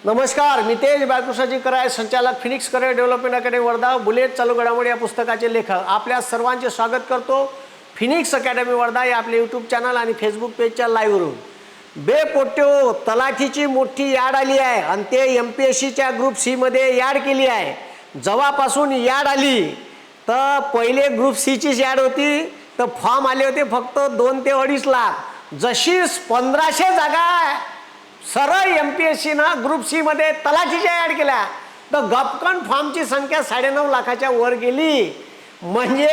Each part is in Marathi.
नमस्कार, मी तेज बाळकृष्णाजी कराय, संचालक Phoenix career development academy Wardha, bullet चालू घडामोडी या पुस्तकाचे लेखक. आपल्या सर्वांचे स्वागत करतो फिनिक्स अकॅडमी वर्धा या आपले यूट्यूब चॅनल आणि फेसबुक पेजच्या लाईव्हवरून. बेपोट्यो तलाठीची मोठी याड आली आहे आणि ते MPSCच्या ग्रुप सी मध्ये याड केली आहे. जेव्हापासून याड आली तर पहिले ग्रुप सीचीच याड होती, तर फॉर्म आले होते फक्त 2 ते 2.5 लाख. जशी 1500 जागा सरळ MPSCनं ग्रुप सी मध्ये तलाठीच्या ॲड केल्या तर गपकन फॉर्मची संख्या 9.5 लाखाच्या वर गेली. म्हणजे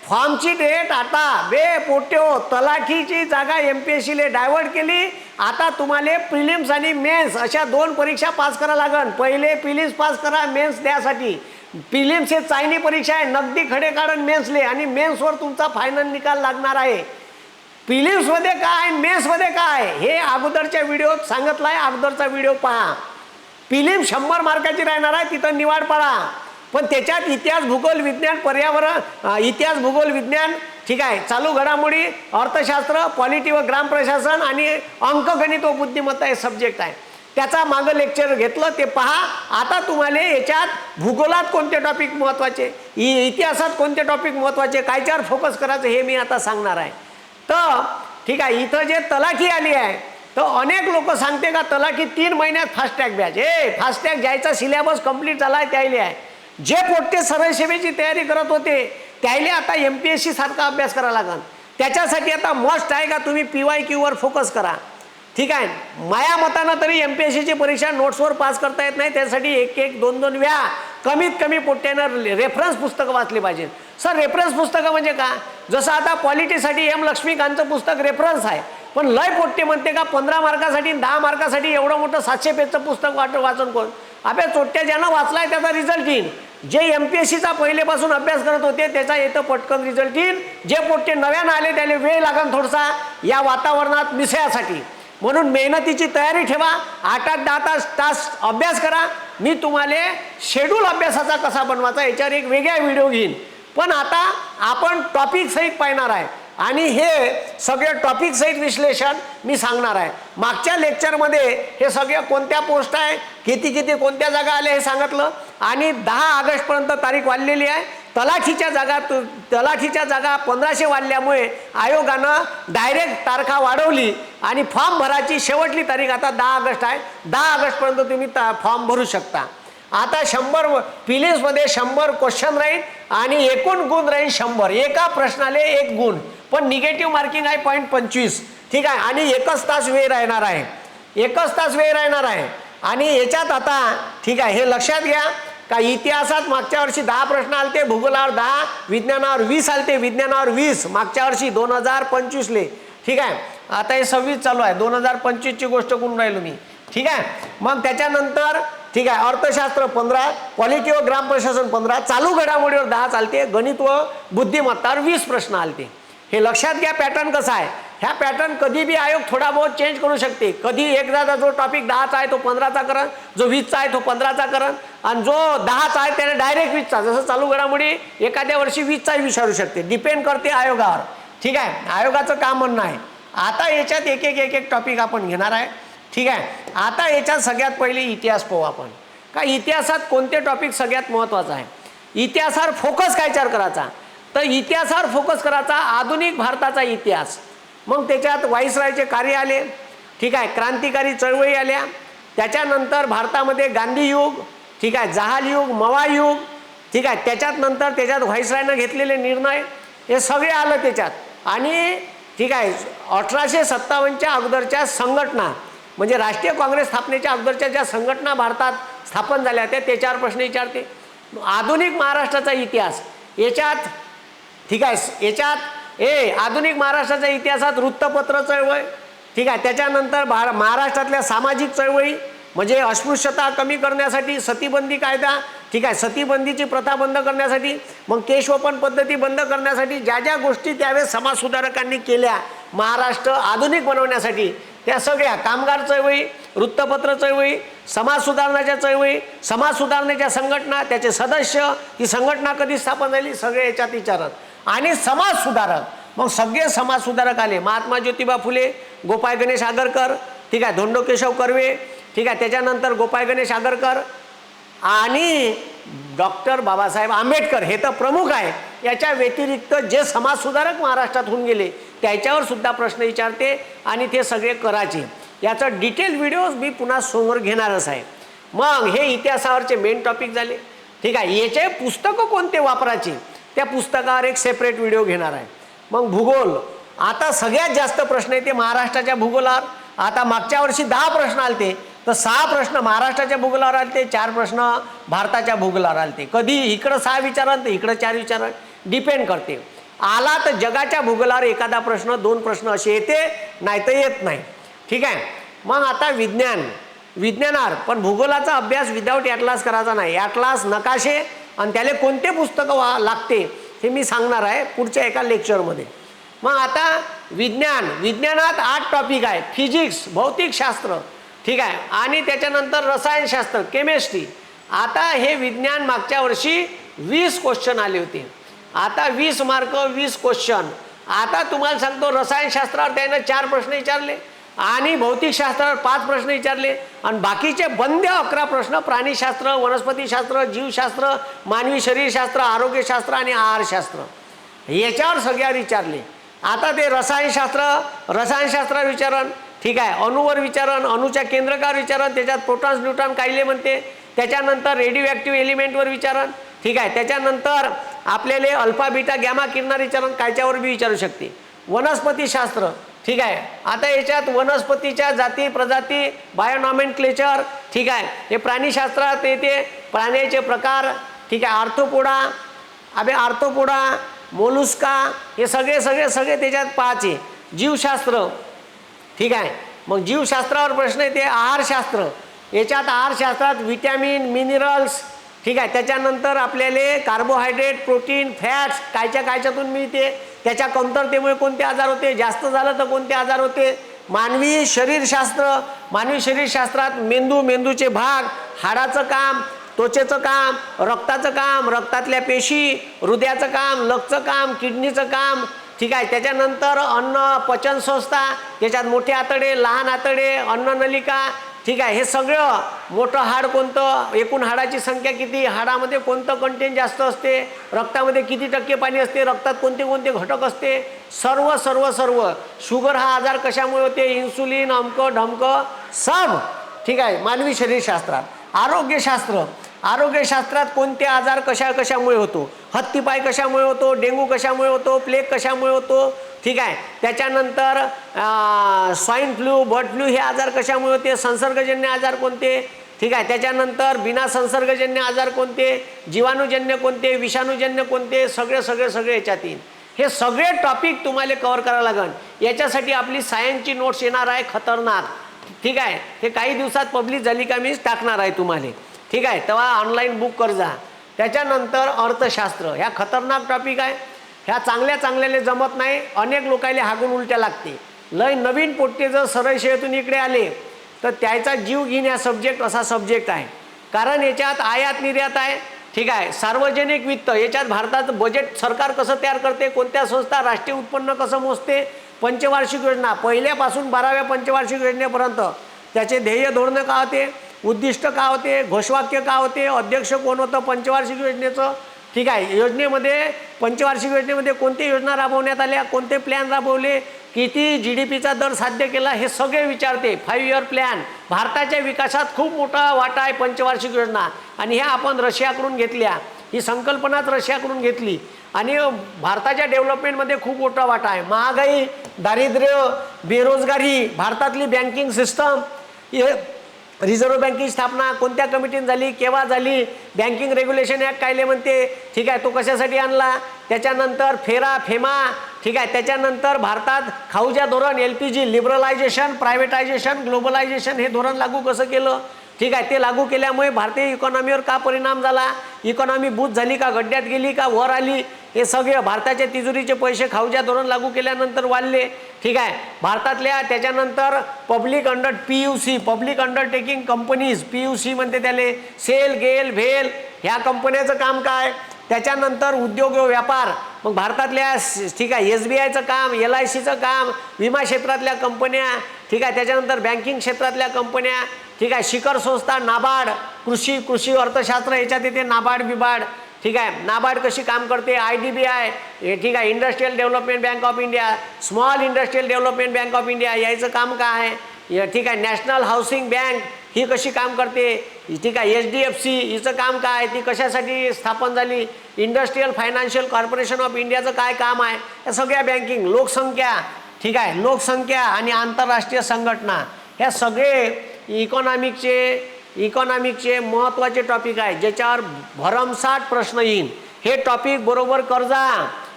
फॉर्मची डेट आता बेपोट्यो तलाठीची जागा MPSCले डायव्हर्ट केली. आता तुम्हाला प्रिलिम्स आणि मेन्स अशा 2 परीक्षा पास करा लागन. पहिले प्रिलिम्स पास करा मेन्स द्यासाठी. प्रिलिम्स हे चायनी परीक्षा आहे, नगदी खडे काढून मेन्सले, आणि मेन्सवर तुमचा फायनल निकाल लागणार आहे. प्रिलिम्समध्ये काय मेन्समध्ये काय हे अगोदरच्या व्हिडिओत सांगितलं आहे, अगोदरचा व्हिडिओ पहा. प्रिलिम्स 100 मार्काची राहणार आहे, तिथं निवाड पडा. पण त्याच्यात इतिहास भूगोल विज्ञान पर्यावरण इतिहास भूगोल विज्ञान ठीक आहे, चालू घडामोडी अर्थशास्त्र पॉलिटी व ग्राम प्रशासन आणि अंकगणित व बुद्धिमत्ता हे सब्जेक्ट आहे. त्याचा मागं लेक्चर घेतलं ते पहा. आता तुम्हाला याच्यात भूगोलात कोणते टॉपिक महत्त्वाचे, इतिहासात कोणते टॉपिक महत्त्वाचे, कायच्यावर फोकस करायचं हे मी आता सांगणार आहे. तर ठीक आहे, इथं जे तलाठी आली आहे तर अनेक लोक सांगते का तलाठी 3 महिन्यात फास्टॅग बॅच. फास्टॅग ज्याचा सिलेबस कंप्लीट झाला आहे त्याले आहे. जे पोट्टे सरळ सेवेची तयारी करत होते त्याले आता MPSC सारखा अभ्यास करावा लागेल. त्याच्यासाठी आता मस्ट आहे का तुम्ही PYQ वर फोकस करा. ठीक आहे, माया मतानं तरी MPSCची परीक्षा नोट्सवर पास करता येत नाही. त्यासाठी 1-1, 2-2 वेळा कमीत कमी पोट्ट्यानं रेफरन्स पुस्तकं वाचली पाहिजे. सर रेफरन्स पुस्तकं म्हणजे का, जसं आता पॉलिटीसाठी M लक्ष्मीकांतचं पुस्तक रेफरन्स आहे, पण लय पोट्टे म्हणते का 15 मार्कासाठी 10 मार्कासाठी एवढं मोठं 700 पेजचं पुस्तक वाचून कोण आपल्या चोट्ट्या ज्यानं वाचलाय त्याचा रिझल्ट येईल. जे MPSCचा पहिलेपासून अभ्यास करत होते त्याचा येतं पटकन रिझल्ट येईल. जे पोट्टे नव्यानं आले त्याला वेळ लागेल थोडासा या वातावरणात मिसळण्यासाठी. म्हणून मेहनतीची तयारी ठेवा, 8-10 तास अभ्यास करा. मी तुम्हाला शेड्यूल अभ्यासाचा कसा बनवायचा याच्यावर एक वेगळा व्हिडिओ घेईन. पण आता आपण टॉपिक सहित पाहणार आहे आणि हे सगळे टॉपिक सहित विश्लेषण मी सांगणार आहे. मागच्या लेक्चरमध्ये हे सगळे कोणत्या पोस्ट आहे, किती कोणत्या जागा आल्या हे सांगितलं आणि 10 ऑगस्टपर्यंत तारीख वाढलेली आहे. तलाठीच्या जागा 1500 वाढल्यामुळे आयोगानं डायरेक्ट तारखा वाढवली आणि फॉर्म भरायची शेवटली तारीख आता 10 ऑगस्ट आहे. 10 ऑगस्टपर्यंत तुम्ही फॉर्म भरू शकता. आता 100 प्रिलिम्समध्ये 100 क्वेश्चन राहील आणि एकूण गुण राहील 100. एका प्रश्नाले 1 गुण, पण निगेटिव्ह मार्किंग आहे 0.25. ठीक आहे, आणि 1 तास वेळ राहणार आहे. 1 तास वेळ राहणार आहे. आणि याच्यात आता ठीक आहे हे लक्षात घ्या का इतिहासात मागच्या वर्षी 10 प्रश्न आलते, भूगोलावर 10, विज्ञानावर 20 आलते, विज्ञानावर 20 मागच्या वर्षी 2025ले. ठीक आहे, आता हे 26 चालू आहे, 2025ची गोष्ट करून राहिलो मी. ठीक आहे, मग त्याच्यानंतर ठीक आहे अर्थशास्त्र 15, पॉलिटी व ग्राम प्रशासन 15, चालू घडामोडीवर 10 चालते, गणित व बुद्धिमत्तावर 20 प्रश्न आलते. हे लक्षात घ्या पॅटर्न कसा आहे. ह्या पॅटर्न कधी बी आयोग थोडा बहुत चेंज करू शकते. कधी एकदा जो टॉपिक 10चा आहे तो 15चा करण, जो 20चा आहे तो 15चा करण, आणि जो 10चा आहे त्याने डायरेक्ट 20चा. जसं चालू घडामोडी एखाद्या वर्षी 20चाही विचारू शकते, डिपेंड करते आयोगावर. ठीक आहे, आयोगाचं काम म्हणणं आहे. आता याच्यात एक टॉपिक आपण घेणार आहे. ठीक आहे, आता याच्यात सगळ्यात पहिले इतिहास पाहू आपण का इतिहासात कोणते टॉपिक सगळ्यात महत्त्वाचा आहे. इतिहासावर फोकस कायच्यावर करायचा, तर इतिहासावर फोकस करायचा आधुनिक भारताचा इतिहास. मग त्याच्यात व्हाईसरायचे कार्य आले. ठीक आहे, क्रांतिकारी चळवळी आल्या. त्याच्यानंतर भारतामध्ये गांधी युग, ठीक आहे, जहाल युग, मवा युग. ठीक आहे, त्याच्यात व्हाईसरायनं घेतलेले निर्णय हे सगळे आलं त्याच्यात. आणि ठीक आहे 1857च्या अगोदरच्या संघटना म्हणजे राष्ट्रीय काँग्रेस स्थापनेच्या अगोदरच्या ज्या संघटना भारतात स्थापन झाल्या त्याच्यावर प्रश्न विचारते. आधुनिक महाराष्ट्राचा इतिहास याच्यात ठीक आहे, याच्यात आधुनिक महाराष्ट्राच्या इतिहासात वृत्तपत्र चळवळ. ठीक आहे, त्याच्यानंतर महाराष्ट्रातल्या सामाजिक चळवळी म्हणजे अस्पृश्यता कमी करण्यासाठी सतीबंदी कायदा. ठीक आहे, सतीबंदीची प्रथा बंद करण्यासाठी, मग केशवपन पद्धती बंद करण्यासाठी ज्या ज्या गोष्टी त्यावेळेस समाजसुधारकांनी केल्या महाराष्ट्र आधुनिक बनवण्यासाठी त्या सगळ्या कामगार चळवळी, वृत्तपत्र चळवळी, समाज सुधारणाच्या चळवळी, समाज सुधारण्याच्या संघटना, त्याचे सदस्य, ही संघटना कधी स्थापन झाली सगळे याच्यात विचारत. आणि समाज सुधारक मग सगळे समाज सुधारक आले. महात्मा ज्योतिबा फुले, गोपाळ गणेश आगरकर, ठीक आहे, धोंडो केशव कर्वे, ठीक आहे. त्याच्यानंतर गोपाळ गणेश आगरकर आणि डॉक्टर बाबासाहेब आंबेडकर हे तर प्रमुख आहे. याच्या व्यतिरिक्त जे समाजसुधारक महाराष्ट्रात होऊन गेले त्याच्यावर सुद्धा प्रश्न विचारते आणि ते सगळे करायचे. याचा डिटेल व्हिडिओज मी पुन्हा समोर घेणारच आहे. मग हे इतिहासावरचे मेन टॉपिक झाले. ठीक आहे. याचे पुस्तकं कोणते वापरायचे त्या पुस्तकावर एक सेपरेट व्हिडिओ घेणार आहे. मग भूगोल, आता सगळ्यात जास्त प्रश्न येते महाराष्ट्राच्या भूगोलावर. आता मागच्या वर्षी 10 प्रश्न आलते तर 6 प्रश्न महाराष्ट्राच्या भूगोलावर आलते, 4 प्रश्न भारताच्या भूगोलावर आलते. कधी इकडं 6 विचाराल तर इकडं 4 विचाराल, डिपेंड करते. आला तर जगाच्या भूगोलावर एखादा प्रश्न 2 प्रश्न असे येते, नाही तर येत नाही. ठीक आहे. मग आता विज्ञानावर पण भूगोलाचा अभ्यास विदाऊट ॲटलास करायचा नाही. ॲटलास, नकाशे आणि त्याला कोणते पुस्तकं लागते हे मी सांगणार आहे पुढच्या एका लेक्चरमध्ये. मग आता विज्ञानात 8 टॉपिक आहे. फिजिक्स, भौतिकशास्त्र, ठीक आहे, आणि त्याच्यानंतर रसायनशास्त्र, केमिस्ट्री. आता हे विज्ञान मागच्या वर्षी 20 क्वेश्चन आले होते. आता 20 मार्क 20 क्वेश्चन. आता तुम्हाला सांगतो रसायनशास्त्रावर त्यानं 4 प्रश्न विचारले आणि भौतिकशास्त्रावर 5 प्रश्न विचारले आणि बाकीचे बंद 11 प्रश्न प्राणीशास्त्र, वनस्पतीशास्त्र, जीवशास्त्र, मानवी शरीरशास्त्र, आरोग्यशास्त्र आणि आहारशास्त्र याच्यावर सगळ्यावर विचारले. आता ते रसायनशास्त्रावर विचारण, ठीक आहे, अणूवर विचारण, अणूच्या केंद्रकावर विचारण, त्याच्यात प्रोटॉन्स न्यूट्रॉन काढले म्हणते. त्याच्यानंतर रेडिओ ॲक्टिव्ह एलिमेंटवर विचारण, ठीक आहे. त्याच्यानंतर आपल्याला अल्फा बीटा गॅमा किरणार विचारण कायच्यावर बी विचारू शकते. वनस्पतीशास्त्र, ठीक आहे. आता याच्यात वनस्पतीच्या जाती प्रजाती, बायोनॉमेनक्लेचर, ठीक आहे, हे प्राणीशास्त्रात येते, प्राण्याचे प्रकार, ठीक आहे, आर्थ्रोपोडा, मोलुस्का, हे सगळे त्याच्यात पाहायचे. जीवशास्त्र, ठीक आहे. मग जीवशास्त्रावर प्रश्न येते. आहारशास्त्र, याच्यात आहारशास्त्रात विटॅमिन, मिनरल्स, ठीक आहे. त्याच्यानंतर आपल्याला कार्बोहायड्रेट, प्रोटीन, फॅट्स कायच्यातून मिळते, त्याच्या कमतरतेमुळे कोणते आजार होते, जास्त झालं तर कोणते आजार होते. मानवी शरीरशास्त्रात मेंदूचे भाग, हाडाचं काम, त्वचेचं काम, रक्ताचं काम, रक्तातल्या पेशी, हृदयाचं काम, लकचं काम, किडनीचं काम, ठीक आहे. त्याच्यानंतर अन्न पचन संस्था, त्याच्यात मोठे आतडे, लहान आतडे, अन्ननलिका, ठीक आहे. हे सगळं मोठं हाड कोणतं, एकूण हाडाची संख्या किती, हाडामध्ये कोणतं कंटेंट जास्त असते, रक्तामध्ये किती टक्के पाणी असते, रक्तात कोणते घटक असते, सर्व. शुगर हा आजार कशामुळे होते, इन्सुलिन, अमकं ढमकं सब, ठीक आहे. मानवी शरीरशास्त्रात. आरोग्यशास्त्रात कोणते आजार कशामुळे होतो, हत्तीपाय कशामुळे होतो, डेंगू कशामुळे होतो, प्लेग कशामुळे होतो, ठीक आहे. त्याच्यानंतर स्वाईन फ्लू, बर्ड फ्लू हे आजार कशामुळे होते, संसर्गजन्य आजार कोणते, ठीक आहे. त्याच्यानंतर बिना संसर्गजन्य आजार कोणते, जीवाणूजन्य कोणते, विषाणूजन्य कोणते, सगळे याच्यात येईल. हे सगळे टॉपिक तुम्हाला कव्हर करावं लागेल. याच्यासाठी आपली सायन्सची नोट्स येणार आहे खतरनाक, ठीक आहे. हे काही दिवसात पब्लिश झाली का मी टाकणार आहे तुम्हाला, ठीक आहे. तेव्हा ऑनलाईन बुक कर जा. त्याच्यानंतर अर्थशास्त्र, ह्या खतरनाक टॉपिक आहे. ह्या चांगल्याले जमत नाही, अनेक लोकांना हागून उलट्या लागते. लय नवीन पोट्टे जर सरळ शेतून इकडे आले तर त्याचा जीव घेईन हा सब्जेक्ट असा सब्जेक्ट आहे. कारण याच्यात आयात निर्यात आहे, ठीक आहे. सार्वजनिक वित्त, याच्यात भारताचं बजेट सरकार कसं तयार करते, कोणत्या संस्था राष्ट्रीय उत्पन्न कसं मोजते, पंचवार्षिक योजना पहिल्यापासून 12व्या पंचवार्षिक योजनेपर्यंत त्याचे ध्येय धोरणं का होते, उद्दिष्ट का होते, घोषवाक्य का होते, अध्यक्ष कोण होतं पंचवार्षिक योजनेचं, ठीक आहे. पंचवार्षिक योजनेमध्ये कोणती योजना राबवण्यात आल्या, कोणते प्लॅन राबवले, किती GDPचा दर साध्य केला, हे सगळे विचारते. 5 इयर प्लॅन, भारताच्या विकासात खूप मोठा वाटा आहे पंचवार्षिक योजना. आणि ह्या आपण रशियाकडून घेतल्या, ही संकल्पनाच रशियाकडून घेतली आणि भारताच्या डेव्हलपमेंटमध्ये खूप मोठा वाटा आहे. महागाई, दारिद्र्य, बेरोजगारी, भारतातली बँकिंग सिस्टम, हे रिझर्व्ह बँकेची स्थापना कोणत्या कमिटीने झाली, केव्हा झाली, बँकिंग रेग्युलेशन ॲक्ट कायले म्हणते, ठीक आहे, तो कशासाठी आणला. त्याच्यानंतर फेमा, ठीक आहे. त्याच्यानंतर भारतात खाऊच्या धोरण, LPG, लिबरलायझेशन, प्रायव्हेटायझेशन, ग्लोबलायझेशन हे धोरण लागू कसं केलं, ठीक आहे. ते लागू केल्यामुळे भारतीय इकॉनॉमीवर का परिणाम झाला, इकॉनॉमी बूस्ट झाली का, गड्ड्यात गेली का, वर आली, हे सगळे भारताच्या तिजोरीचे पैसे खाऊच्या धोरण लागू केल्यानंतर वाढले, ठीक आहे. भारतातल्या त्याच्यानंतर पब्लिक अंडरटेकिंग कंपनीज, PUC म्हणते त्याले, सेल, गेल, भेल, ह्या कंपन्याचं काम काय. त्याच्यानंतर उद्योग व व्यापार, मग भारतातल्या, ठीक आहे, SBIचं काम, LICचं काम, विमा क्षेत्रातल्या कंपन्या, ठीक आहे, त्याच्यानंतर बँकिंग क्षेत्रातल्या कंपन्या, ठीक आहे, शिखर संस्था, नाबार्ड, कृषी अर्थशास्त्र याच्यात येते नाबार्ड बिबार्ड, ठीक आहे, नाबार्ड कशी काम करते, IDBI, ठीक आहे, industrial development bank of India, small industrial development bank of India याचं काम काय आहे, ठीक आहे, नॅशनल हाऊसिंग बँक ही कशी काम करते, ठीक आहे, HDFC हिचं काम काय, ती कशासाठी स्थापन झाली, इंडस्ट्रियल फायनान्शियल कॉर्पोरेशन ऑफ इंडियाचं काय काम आहे, या सगळ्या बँकिंग, लोकसंख्या, ठीक आहे, लोकसंख्या आणि आंतरराष्ट्रीय संघटना, ह्या सगळे इकॉनॉमिकचे महत्त्वाचे टॉपिक आहे ज्याच्यावर भरमसाठ प्रश्न येईल. हे टॉपिक बरोबर कर्जा,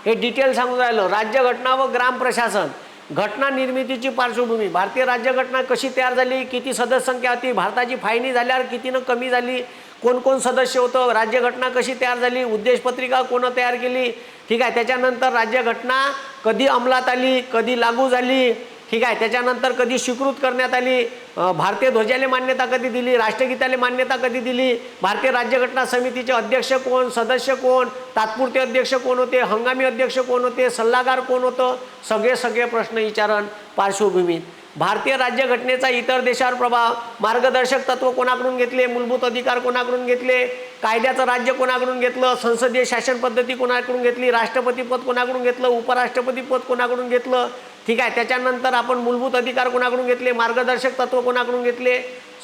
हे डिटेल सांगून राहिलं. राज्यघटना व ग्राम प्रशासन, घटना निर्मितीची पार्श्वभूमी, भारतीय राज्यघटना कशी तयार झाली, किती सदस्य संख्या होती, भारताची फायनी झाल्यावर कितीनं कमी झाली, कोण कोण सदस्य होतं, राज्यघटना कशी तयार झाली, उद्देशपत्रिका कोण तयार केली, ठीक आहे, त्याच्यानंतर राज्यघटना कधी अंमलात आली, कधी लागू झाली, ठीक आहे, त्याच्यानंतर कधी स्वीकृत करण्यात आली, भारतीय ध्वजाला मान्यता कधी दिली, राष्ट्रगीताला मान्यता कधी दिली, भारतीय राज्यघटना समितीचे अध्यक्ष कोण, सदस्य कोण, तात्पुरते अध्यक्ष कोण होते, हंगामी अध्यक्ष कोण होते, सल्लागार कोण होतं, सगळे प्रश्न विचारण पार्श्वभूमीत. भारतीय राज्यघटनेचा इतर देशावर प्रभाव, मार्गदर्शक तत्व कोणाकडून घेतले, मूलभूत अधिकार कोणाकडून घेतले, कायद्याचं राज्य कोणाकडून घेतलं, संसदीय शासन पद्धती कोणाकडून घेतली, राष्ट्रपती पद कोणाकडून घेतलं, उपराष्ट्रपती पद कोणाकडून घेतलं, ठीक आहे, त्याच्यानंतर आपण मूलभूत अधिकार कोणाकडून घेतले, मार्गदर्शक तत्व कोणाकडून घेतले,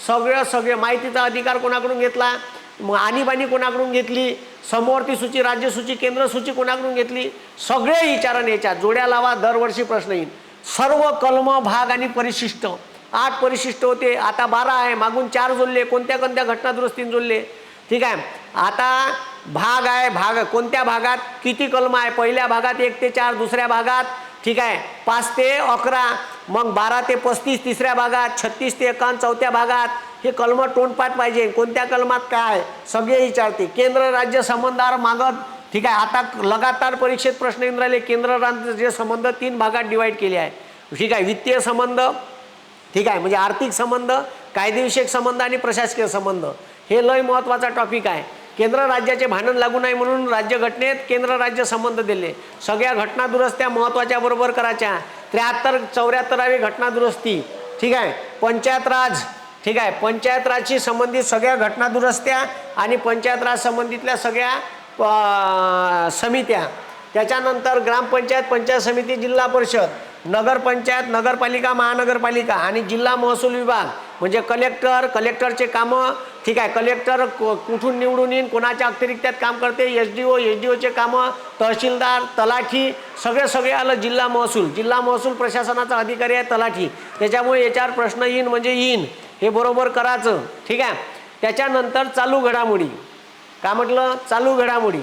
सगळे माहितीचा अधिकार कोणाकडून घेतला, आणीबाणी कोणाकडून घेतली, समवर्ती सूची, राज्य सूची, केंद्र सूची कोणाकडून घेतली, सगळे विचारण याच्यात जोड्या लावा, दरवर्षी प्रश्न येईल. सर्व कलम, भाग आणि परिशिष्ट, 8 परिशिष्ट होते, आता 12 आहे, मागून 4 जोडले, कोणत्या घटना दुरुस्तीने जोडले, ठीक आहे. आता भाग आहे, भाग कोणत्या भागात किती कलम आहे, पहिल्या भागात 1 ते 4, दुसऱ्या भागात, ठीक आहे, 5 ते 11, मग 12 ते 35 तिसऱ्या भागात, 36 ते 51 चौथ्या भागात, हे कलम तोंडपाठ पाहिजे, कोणत्या कलमात काय सगळे विचारते. केंद्र राज्य संबंधावर मागत, ठीक आहे, आता लगातार परीक्षेत प्रश्न येऊन राहिले. केंद्र राज्य संबंध 3 भागात डिवाइड केले आहे, ठीक आहे, वित्तीय संबंध, ठीक आहे, म्हणजे आर्थिक संबंध, कायदेविषयक संबंध आणि प्रशासकीय संबंध, हे लय महत्त्वाचा टॉपिक आहे. केंद्र राज्याचे भांडण लागू नाही म्हणून राज्यघटनेत केंद्र राज्य संबंध दिले. सगळ्या घटना दुरुस्त्या महत्त्वाच्या बरोबर करायच्या. 73-74वी घटना दुरुस्ती, ठीक आहे, पंचायत राज, ठीक आहे, पंचायत राजशी संबंधित सगळ्या घटना दुरुस्त्या आणि पंचायत राज संबंधितल्या सगळ्या समित्या, त्याच्यानंतर ग्रामपंचायत, पंचायत समिती, जिल्हा परिषद, नगरपंचायत, नगरपालिका, महानगरपालिका आणि जिल्हा महसूल विभाग म्हणजे कलेक्टरचे कामं, ठीक आहे, कलेक्टर कुठून निवडून येईन, कोणाच्या अतिरिक्त्यात काम करते, SDOचे कामं, तहसीलदार, तलाठी, सगळे आलं. जिल्हा महसूल प्रशासनाचा अधिकारी आहे तलाठी, त्याच्यामुळे याच्यावर प्रश्न येईन म्हणजे येईन, हे बरोबर करायचं, ठीक आहे. त्याच्यानंतर चालू घडामोडी, काय म्हटलं, चालू घडामोडी.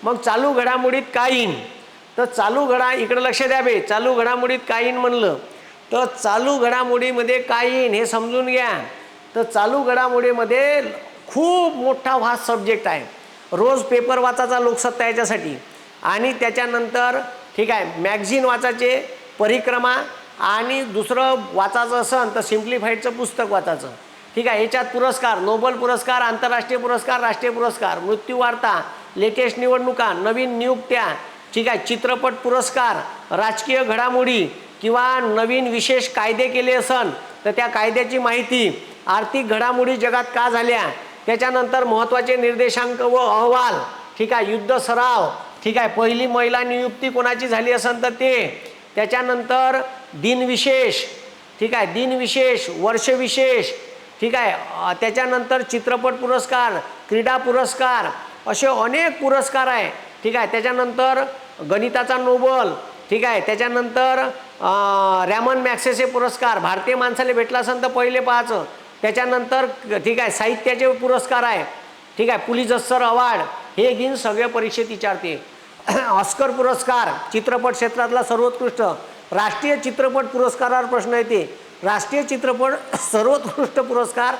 मग चालू घडामोडीत काय येईन, तर इकडे लक्ष द्या बे, चालू घडामोडीत काय येईन म्हणलं तर चालू घडामोडीमध्ये काय येईन हे समजून घ्या. तर चालू घडामोडीमध्ये खूप मोठा वास्ट सब्जेक्ट आहे. रोज पेपर वाचायचा लोकसत्ता याच्यासाठी, आणि त्याच्यानंतर ठीक आहे मॅगझिन वाचायचे, परिक्रमा, आणि दुसरं वाचायचं असेल तर सिम्प्लिफाईडचं पुस्तक वाचायचं, ठीक आहे. याच्यात पुरस्कार, नोबेल पुरस्कार, आंतरराष्ट्रीय पुरस्कार, राष्ट्रीय पुरस्कार, मृत्यूवार्ता, लेटेस्ट निवडणुका, नवीन नियुक्त्या, ठीक आहे, चित्रपट पुरस्कार, राजकीय घडामोडी किंवा नवीन विशेष कायदे केले असन तर त्या कायद्याची माहिती, आर्थिक घडामोडी जगात का झाल्या, त्याच्यानंतर महत्त्वाचे निर्देशांक व अहवाल, ठीक आहे, युद्ध सराव, ठीक आहे, पहिली महिला नियुक्ती कोणाची झाली असेल तर ते, त्याच्यानंतर दिनविशेष, ठीक आहे, दिनविशेष, वर्षविशेष, ठीक आहे, त्याच्यानंतर चित्रपट पुरस्कार, क्रीडा पुरस्कार, असे अनेक पुरस्कार आहे, ठीक आहे. त्याच्यानंतर गणिताचा नोबेल, ठीक आहे, त्याच्यानंतर रॅमन मॅक्सेसे पुरस्कार, भारतीय माणसाला भेटला असेल तर पहिले पाहायचं, त्याच्यानंतर ठीक आहे साहित्याचे पुरस्कार आहे, ठीक आहे, पुलित्झर अवॉर्ड, हे घेऊन सगळे परीक्षेत विचारते. ऑस्कर पुरस्कार, चित्रपट क्षेत्रातला सर्वोत्कृष्ट, राष्ट्रीय चित्रपट पुरस्कारावर प्रश्न येते. राष्ट्रीय चित्रपट सर्वोत्कृष्ट पुरस्कार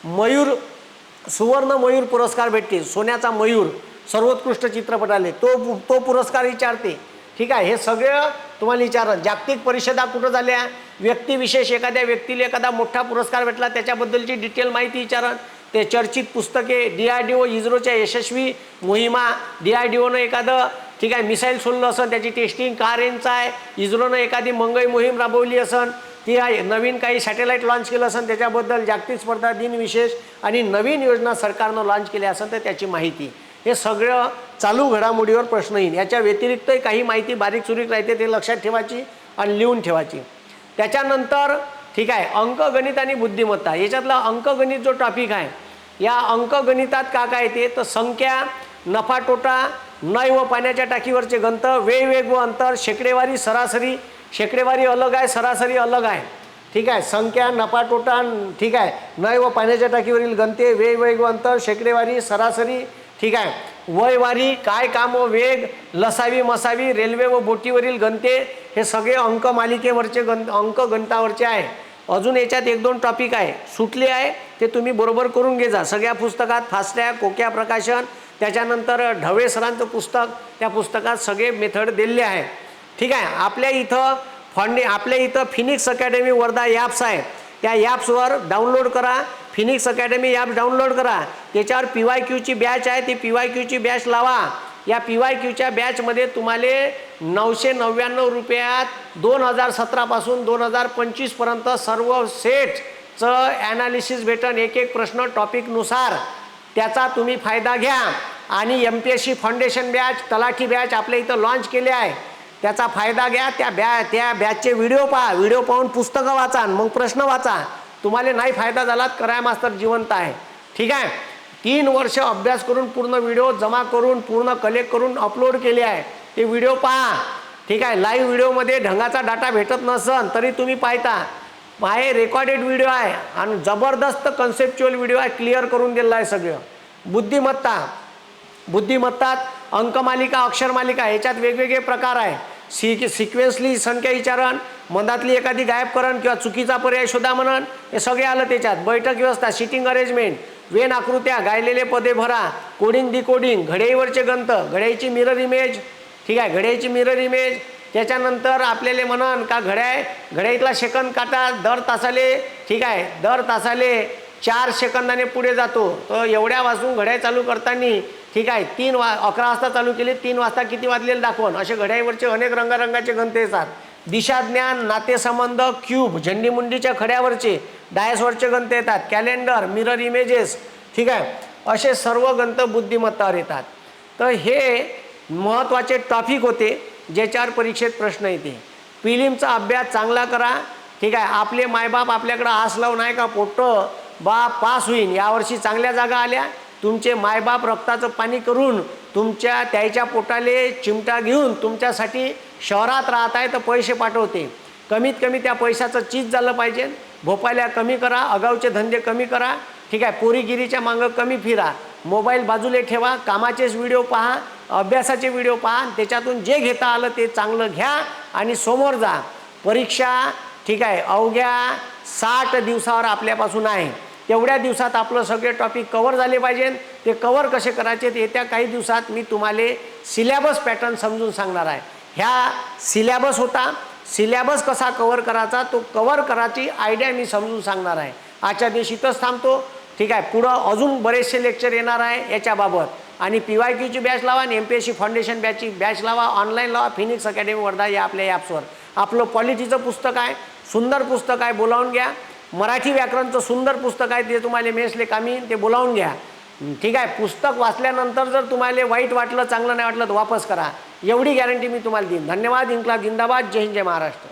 मयूर, सुवर्ण मयूर पुरस्कार भेटते, सोन्याचा मयूर सर्वोत्कृष्ट चित्रपट आले तो पुरस्कार विचारते, ठीक आहे. हे सगळं तुम्हाला विचारलं. जागतिक परिषदा कुठं झाल्या, व्यक्तिविशेष, एखाद्या व्यक्तीला एखादा मोठा पुरस्कार भेटला त्याच्याबद्दलची डिटेल माहिती विचारण, ते चर्चित पुस्तके, DRDO, इस्रोच्या यशस्वी मोहिमा, DRDOनं एखादं ठीक आहे मिसाईल सोडलं असेल त्याची टेस्टिंग का रेंजचं आहे, इस्रोनं एखादी मंगई मोहीम राबवली असेल ती आहे नवीन काही सॅटेलाईट लॉन्च केलं असेल त्याच्याबद्दल, जागतिक स्पर्धा दिन विशेष आणि नवीन योजना सरकारनं लॉन्च केल्या असेल तर त्याची माहिती, हे सगळं चालू घडामोडीवर प्रश्न येईल. याच्या व्यतिरिक्तही काही माहिती बारीक सुरीक राहते ते लक्षात ठेवायची आणि लिहून ठेवायची. त्याच्यानंतर ठीक आहे अंकगणित आणि बुद्धिमत्ता, याच्यातला अंकगणित जो टॉपिक आहे, या अंकगणितात काय येते तर संख्या, नफा तोटा, नय व पाण्याच्या टाकीवरचे गंत, वेग व अंतर, शेकडेवारी सरासरी, शेकडेवारी अलग आहे सरासरी अलग आहे. ठीक आहे, संख्या, नफा तोटा, ठीक आहे, नय व पाण्याच्या टाकीवरील गंते, वेग व अंतर, शेकडेवारी सरासरी, ठीक आहे, वयवारी, काय काम व वेग, लसावी मसावी, रेल्वे व बोटीवरील गंते, हे सगळे अंक मालिकेवरचे अंक गणितावरचे आहे. अजून याच्यात एक दोन टॉपिक आहे सुटले आहे ते तुम्ही बरोबर करून घे जा. सगळ्या पुस्तकात फास्टॅग, कोक्या प्रकाशन, त्याच्यानंतर ढवे सरांचं पुस्तक, त्या पुस्तकात सगळे मेथड दिलेले आहे. ठीक आहे, आपल्या इथं फिनिक्स अकॅडमी वर्धा ॲप्स आहे, त्या ॲप्सवर डाउनलोड करा. फिनिक्स अकॅडमी ॲप डाउनलोड करा, त्याच्यावर PYQची बॅच आहे, ती PYQची बॅच लावा. या PYQच्या बॅचमध्ये तुम्हाला 999 रुपयात 2017 पासून 2025 पर्यंत सर्व सेटचं ॲनालिसिस भेटन, एक एक प्रश्न टॉपिकनुसार, त्याचा तुम्ही फायदा घ्या. आणि MPSC फाउंडेशन बॅच, तलाठी बॅच आपल्या इथं लॉन्च केले आहे, त्याचा फायदा घ्या. त्या बॅचचे व्हिडिओ पहा, व्हिडिओ पाहून पुस्तकं वाचा, मग प्रश्न वाचा. तुम्हाला नाही फायदा झाला कराय मास्तर जिवंत आहे. ठीक आहे, 3 वर्ष अभ्यास करून पूर्ण व्हिडिओ जमा करून पूर्ण कलेक्ट करून अपलोड केले आहे, ते व्हिडिओ पहा. ठीक आहे, लाईव्ह व्हिडिओमध्ये ढंगाचा डाटा भेटत नसन तरी तुम्ही पाहता, हे रेकॉर्डेड व्हिडिओ आहे आणि जबरदस्त कन्सेप्च्युअल व्हिडिओ आहे, क्लिअर करून दिलेला आहे सगळं. बुद्धिमत्तात अंकमालिका, अक्षरमालिका, याच्यात वेगवेगळे प्रकार आहे. सिक्वेन्सली संख्या विचारण, मधातली एखादी गायबकरण किंवा चुकीचा पर्याय शोधा म्हणून, हे सगळे आलं त्याच्यात. बैठक व्यवस्था, सिटिंग अरेंजमेंट, वेन आकृत्या, गायलेले पदे भरा, कोडिंग डिकोडिंग, घड्याळीवरचे गंत, घड्याळीची मिरर इमेज, ठीक आहे, घड्याळीची मिरर इमेज. त्याच्यानंतर आपल्याला म्हणून का घड्याळीतला सेकंद काटा दर तासाले, ठीक आहे, दर तासाले 4 सेकंदाने पुढे जातो. तर एवढ्या वाजून घड्याळ चालू करताना, ठीक आहे, 11 वाजता चालू केली, 3 वाजता किती वाजलेले दाखवून, असे घड्याळीवरचे अनेक रंगारंगाचे गंत येतात. दिशाज्ञान, नातेसंबंध, क्यूब, झंडीमुंडीच्या खड्यावरचे, डायसवरचे गंत येतात, कॅलेंडर, मिरर इमेजेस, ठीक आहे, असे सर्व गंत बुद्धिमत्तावर येतात. तर हे महत्त्वाचे टॉपिक होते ज्याच्यावर परीक्षेत प्रश्न येते. प्रिलिमचा अभ्यास चांगला करा. ठीक आहे, आपले मायबाप आपल्याकडं आस लावून नाही का पोट्टं बाप पास होईन, यावर्षी चांगल्या जागा आल्या, तुमचे मायबाप रक्ताचं पाणी करून त्याच्या पोटाले चिमटा घेऊन तुमच्यासाठी शहरात राहत आहे तर पैसे पाठवते. कमीत कमी त्या पैशाचं चीज झालं पाहिजे. भोपाल्या कमी करा, अगाऊचे धंदे कमी करा. ठीक आहे, पोरीगिरीच्या मागं कमी फिरा, मोबाईल बाजूला ठेवा, कामाचेच व्हिडिओ पहा, अभ्यासाचे व्हिडिओ पहा, त्याच्यातून जे घेता आलं ते चांगलं घ्या आणि समोर जा. परीक्षा ठीक आहे अवघ्या 60 दिवसावर आपल्यापासून आहे. तेवढ्या दिवसात आपलं सगळे टॉपिक कवर झाले पाहिजे. ते कवर कसे करायचे ते येत्या काही दिवसात मी तुम्हाला सिलेबस पॅटर्न समजून सांगणार आहे. ह्या सिलेबस होता, सिलेबस कसा कवर करायचा तो कवर करायची आयडिया मी समजून सांगणार आहे. आजच्या दिवशी इथंच थांबतो. ठीक आहे, पुढं अजून बरेचसे लेक्चर येणार आहे याच्याबाबत. आणि PYQची बॅच लावा आणि MPSC फाउंडेशन बॅचची बॅच लावा, ऑनलाईन लावा. फिनिक्स अकॅडमी वर्धा या आपल्या ॲप्सवर. आपलं पॉलिटीचं पुस्तक आहे, सुंदर पुस्तक आहे, बोलावून घ्या. मराठी व्याकरणचं सुंदर पुस्तक आहे, ते तुम्हाला मेसले कामी, ते बोलावून घ्या. ठीक आहे, पुस्तक वाचल्यानंतर जर तुम्हाला वाईट वाटलं, चांगलं नाही वाटलं तर वापस करा, एवढी गॅरंटी मी तुम्हाला देईन. धन्यवाद. इन्क्लाब जिंदाबाद. जय हिंद, जय महाराष्ट्र.